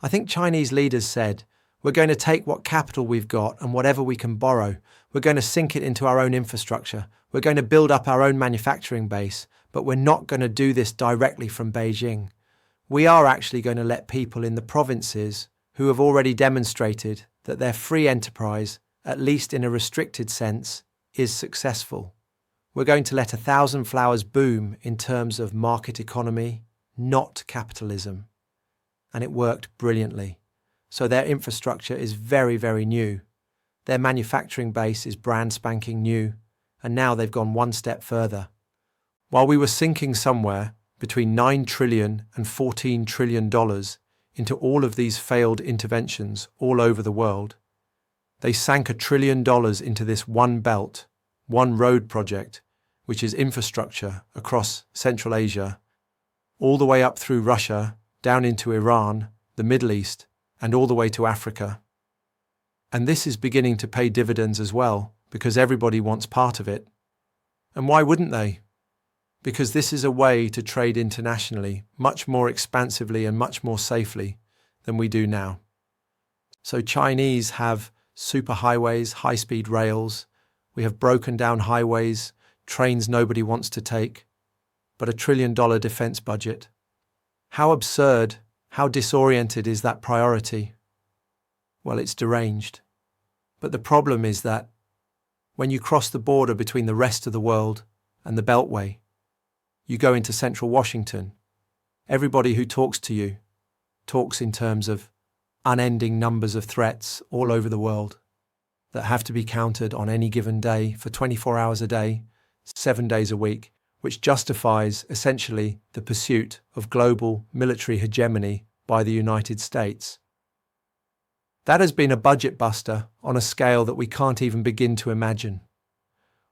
I think Chinese leaders said, we're going to take what capital we've got and whatever we can borrow. We're going to sink it into our own infrastructure. We're going to build up our own manufacturing base, but we're not going to do this directly from Beijing. We are actually going to let people in the provinces who have already demonstrated that their free enterprise, at least in a restricted sense, is successful. We're going to let 1,000 flowers bloom in terms of market economy, not capitalism. And it worked brilliantly. So their infrastructure is very, very new. Their manufacturing base is brand spanking new, and now they've gone one step further. While we were sinking somewhere between $9 trillion and $14 trillion into all of these failed interventions all over the world, they sank $1 trillion into this one belt, one road project, which is infrastructure across Central Asia, all the way up through Russia, down into Iran, the Middle East, and all the way to Africa. And this is beginning to pay dividends as well, because everybody wants part of it. And why wouldn't they? Because this is a way to trade internationally much more expansively and much more safely than we do now. So Chinese have superhighways, high-speed rails. We have broken down highways, trains nobody wants to take, but $1 trillion defense budget. How absurd, how disoriented is that priority? Well, it's deranged. But the problem is that when you cross the border between the rest of the world and the Beltway, you go into central Washington. Everybody who talks to you talks in terms of unending numbers of threats all over the world that have to be countered on any given day for 24 hours a day, 7 days a week, which justifies essentially the pursuit of global military hegemony by the United States. That has been a budget buster on a scale that we can't even begin to imagine.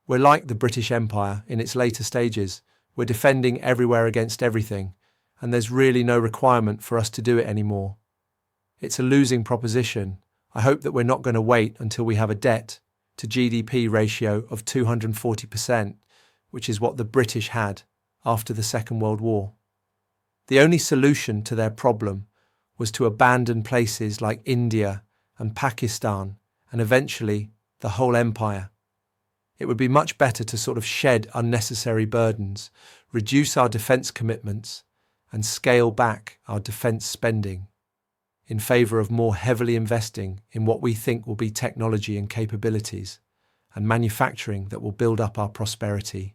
We're like the British Empire in its later stages. We're defending everywhere against everything, and there's really no requirement for us to do it anymore. It's a losing proposition. I hope that we're not going to wait until we have a debt to GDP ratio of 240%, which is what the British had after the Second World War. The only solution to their problem was to abandon places like India and Pakistan and eventually the whole empire. It would be much better to sort of shed unnecessary burdens, reduce our defence commitments and scale back our defence spending in favour of more heavily investing in what we think will be technology and capabilities and manufacturing that will build up our prosperity